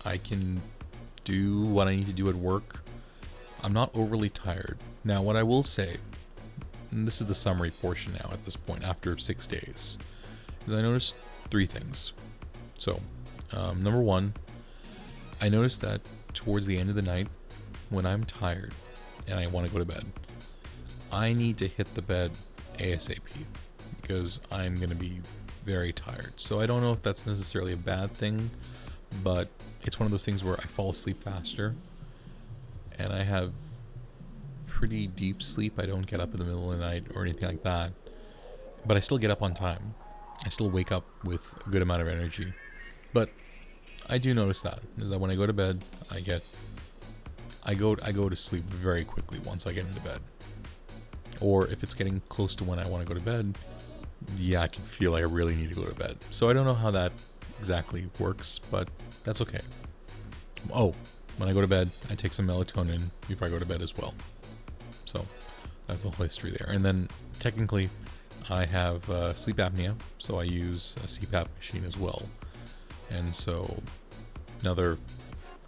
I can do what I need to do at work. I'm not overly tired. Now, what I will say, and this is the summary portion now at this point after 6 days, is I noticed 3 things. So, Number one, I noticed that towards the end of the night, when I'm tired and I want to go to bed, I need to hit the bed ASAP because I'm going to be very tired. So I don't know if that's necessarily a bad thing, but it's one of those things where I fall asleep faster and I have pretty deep sleep. I don't get up in the middle of the night or anything like that, but I still get up on time. I still wake up with a good amount of energy. But I do notice that is that when I go to bed, I go to sleep very quickly once I get into bed. Or if it's getting close to when I want to go to bed, yeah, I can feel like I really need to go to bed. So I don't know how that exactly works, but that's okay. Oh, when I go to bed, I take some melatonin before I go to bed as well. So that's the whole history there. And then technically, I have sleep apnea, so I use a CPAP machine as well. And so another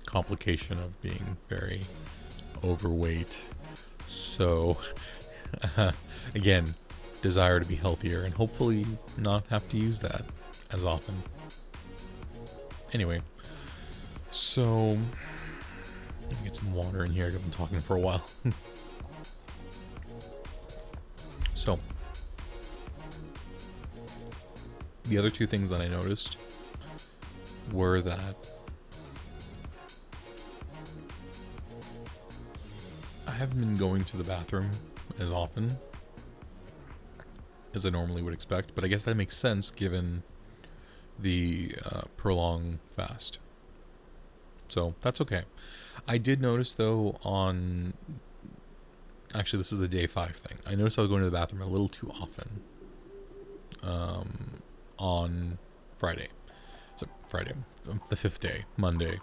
complication of being very overweight. So again, desire to be healthier and hopefully not have to use that as often. Anyway, so let me get some water in here. I've been talking for a while. So the other two things that I noticed were that I haven't been going to the bathroom as often as I normally would expect, but I guess that makes sense given the prolonged fast. So that's okay. I did notice though actually this is a day 5 thing. I noticed I was going to the bathroom a little too often on Friday. So Friday, the 5th day, Monday.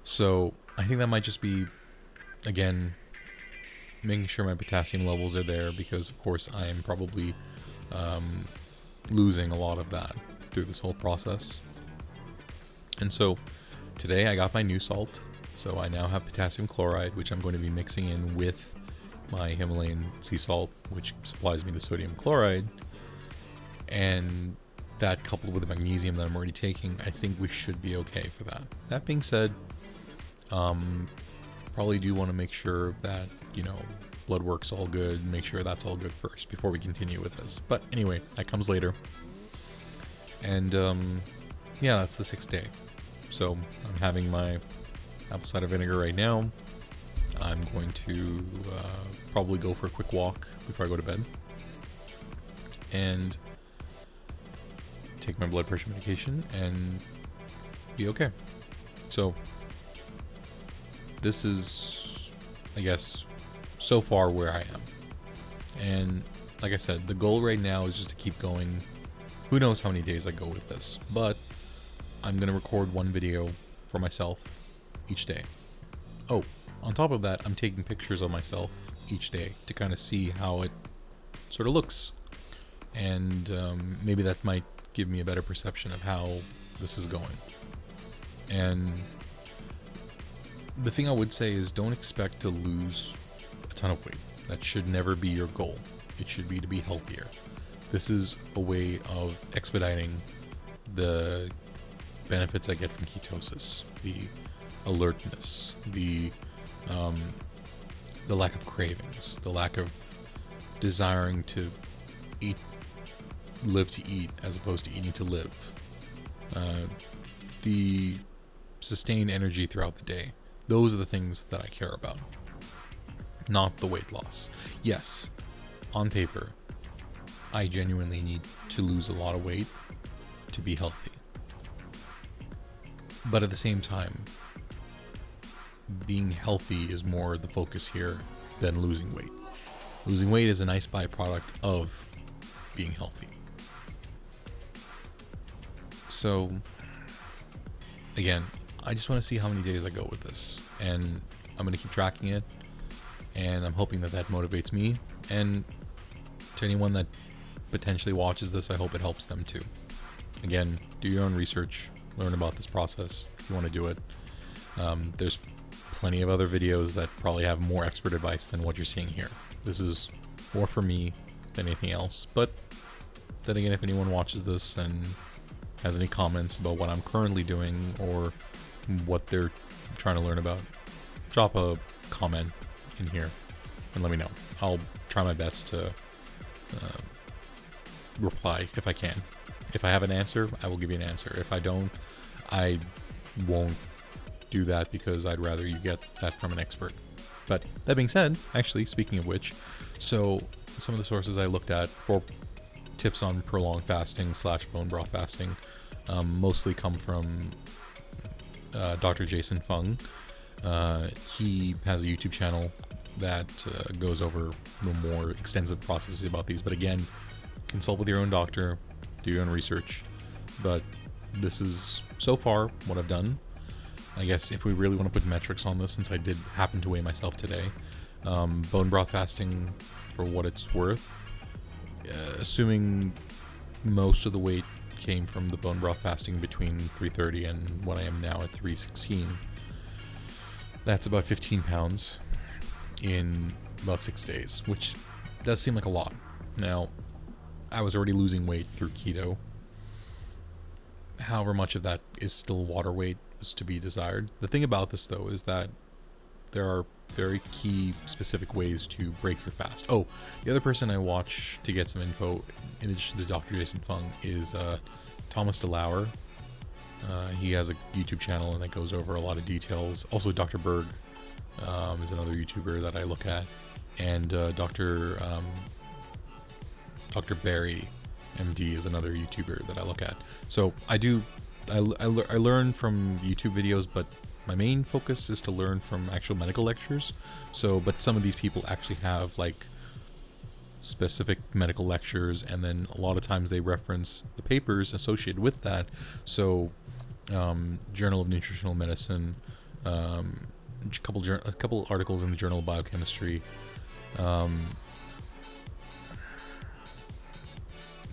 So I think that might just be, again, making sure my potassium levels are there because, of course, I am probably losing a lot of that through this whole process. And so today I got my new salt. So I now have potassium chloride, which I'm going to be mixing in with my Himalayan sea salt, which supplies me the sodium chloride. And that coupled with the magnesium that I'm already taking, I think we should be okay for that. That being said, probably do want to make sure that, blood work's all good, make sure that's all good first before we continue with this. But anyway, that comes later. And yeah, that's the 6th day. So I'm having my apple cider vinegar right now. I'm going to probably go for a quick walk before I go to bed. And take my blood pressure medication and be okay. So this is, I guess, so far where I am. And like I said, the goal right now is just to keep going. Who knows how many days I go with this, but I'm going to record one video for myself each day. Oh, on top of that, I'm taking pictures of myself each day to kind of see how it sort of looks. And maybe that might give me a better perception of how this is going. And the thing I would say is don't expect to lose a ton of weight. That should never be your goal. It should be to be healthier. This is a way of expediting the benefits I get from ketosis, the alertness, the lack of cravings, the lack of desiring to live to eat as opposed to eating to live, the sustained energy throughout the day. Those are the things that I care about, not the weight loss. Yes, on paper, I genuinely need to lose a lot of weight to be healthy. But at the same time, being healthy is more the focus here than losing weight. Losing weight is a nice byproduct of being healthy. So, again, I just want to see how many days I go with this. And I'm going to keep tracking it. And I'm hoping that motivates me. And to anyone that potentially watches this, I hope it helps them too. Again, do your own research. Learn about this process if you want to do it. There's plenty of other videos that probably have more expert advice than what you're seeing here. This is more for me than anything else. But then again, if anyone watches this and has any comments about what I'm currently doing or what they're trying to learn about, drop a comment in here and let me know. I'll try my best to reply if I can. If I have an answer, I will give you an answer. If I don't, I won't do that because I'd rather you get that from an expert. But that being said, actually, speaking of which, so some of the sources I looked at for tips on prolonged fasting / bone broth fasting mostly come from Dr. Jason Fung. He has a YouTube channel that goes over the more extensive processes about these. But again, consult with your own doctor, do your own research. But this is so far what I've done. I guess if we really want to put metrics on this, since I did happen to weigh myself today, bone broth fasting, for what it's worth, assuming most of the weight came from the bone broth fasting between 330 and what I am now at 316, that's about 15 pounds in about 6 days, which does seem like a lot. Now, I was already losing weight through keto. However much of that is still water weight is to be desired. The thing about this, though, is that there are very key specific ways to break your fast. Oh, the other person I watch to get some info, in addition to Dr. Jason Fung, is Thomas DeLauer. He has a YouTube channel and that goes over a lot of details. Also, Dr. Berg is another YouTuber that I look at. And Dr. Barry MD is another YouTuber that I look at. So I learn from YouTube videos, but my main focus is to learn from actual medical lectures. So, but some of these people actually have like specific medical lectures, and then a lot of times they reference the papers associated with that. So, Journal of Nutritional Medicine, a couple articles in the Journal of Biochemistry, a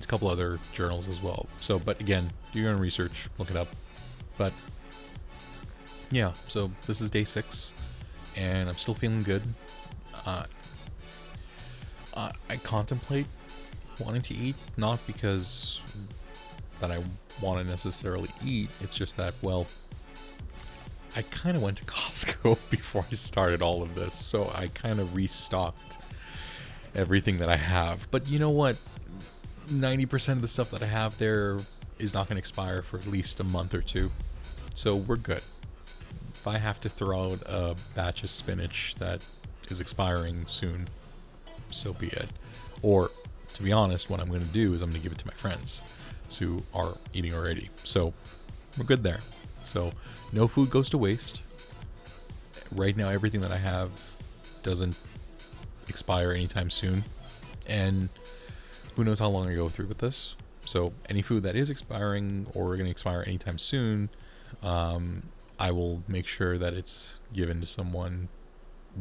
couple other journals as well. So, but again, do your own research, look it up. But yeah, so this is day 6, and I'm still feeling good. I contemplate wanting to eat, not because that I want to necessarily eat. It's just that, well, I kind of went to Costco before I started all of this, so I kind of restocked everything that I have. But you know what? 90% of the stuff that I have there is not going to expire for at least a month or two, so we're good. If I have to throw out a batch of spinach that is expiring soon, so be it. Or, to be honest, what I'm going to do is I'm going to give it to my friends who are eating already. So, we're good there. So, no food goes to waste. Right now, everything that I have doesn't expire anytime soon. And who knows how long I go through with this. So, any food that is expiring or going to expire anytime soon, I will make sure that it's given to someone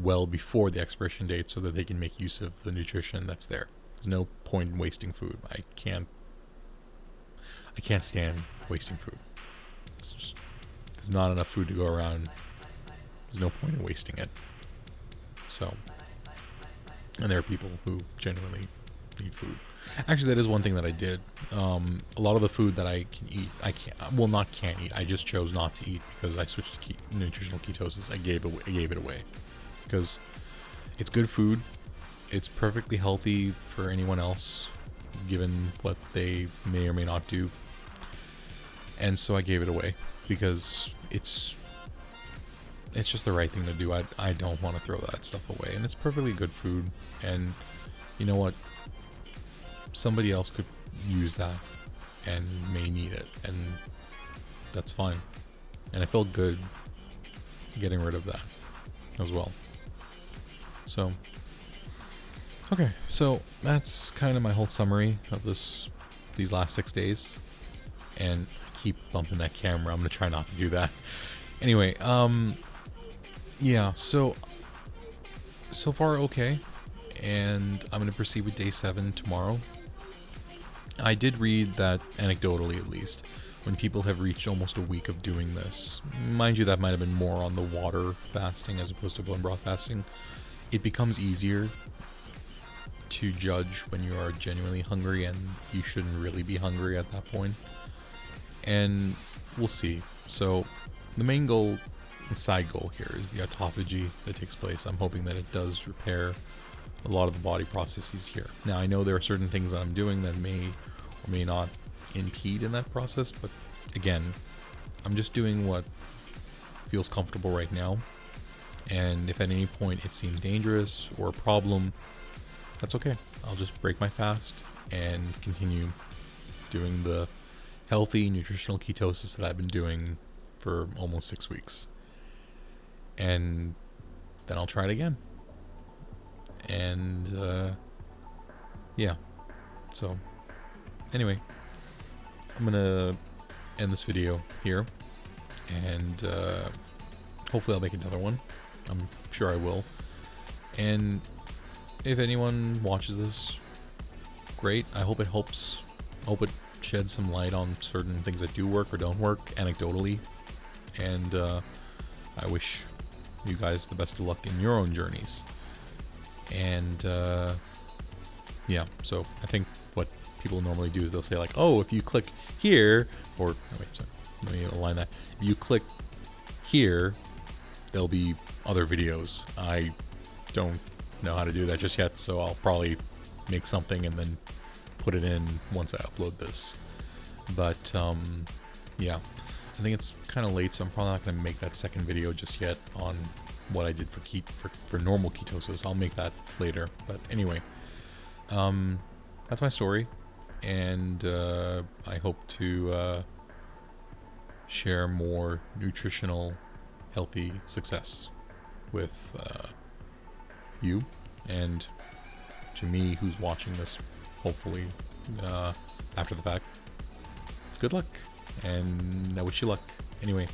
well before the expiration date so that they can make use of the nutrition that's there. There's no point in wasting food. I can't stand wasting food. It's just, there's not enough food to go around. There's no point in wasting it. So, and there are people who genuinely need food. Actually, that is one thing that I did. A lot of the food that I can eat, can't eat. I just chose not to eat because I switched to nutritional ketosis. I gave it away because it's good food. It's perfectly healthy for anyone else, given what they may or may not do. And so I gave it away because it's just the right thing to do. I don't want to throw that stuff away, and it's perfectly good food. And you know what? Somebody else could use that and may need it, and that's fine. And I felt good getting rid of that as well. So, okay, so that's kind of my whole summary of these last 6 days. And I keep bumping that camera. I'm gonna try not to do that. Anyway, yeah. So far okay, and I'm gonna proceed with day 7 tomorrow. I did read that, anecdotally at least, when people have reached almost a week of doing this, mind you, that might have been more on the water fasting as opposed to bone broth fasting, it becomes easier to judge when you are genuinely hungry, and you shouldn't really be hungry at that point. and we'll see. So the main goal, the side goal here, is the autophagy that takes place. I'm hoping that it does repair a lot of the body processes here. Now, I know there are certain things that I'm doing that may or may not impede in that process, but again, I'm just doing what feels comfortable right now. And if at any point it seems dangerous or a problem, that's okay. I'll just break my fast and continue doing the healthy nutritional ketosis that I've been doing for almost 6 weeks. And then I'll try it again. And yeah. So anyway, I'm gonna end this video here, and hopefully I'll make another one. I'm sure I will. And if anyone watches this, great. I hope it helps. I hope it sheds some light on certain things that do work or don't work anecdotally. And I wish you guys the best of luck in your own journeys. And yeah, so I think what people normally do is they'll say like, oh, if you click here, or oh, wait, sorry, let me align that. If you click here, there'll be other videos. I don't know how to do that just yet, so I'll probably make something and then put it in once I upload this. But yeah, I think it's kind of late, so I'm probably not going to make that second video just yet on what I did for normal ketosis. I'll make that later. But anyway, that's my story, and I hope to share more nutritional, healthy success with you and to me, who's watching this, hopefully after the fact. Good luck, and I wish you luck. Anyway,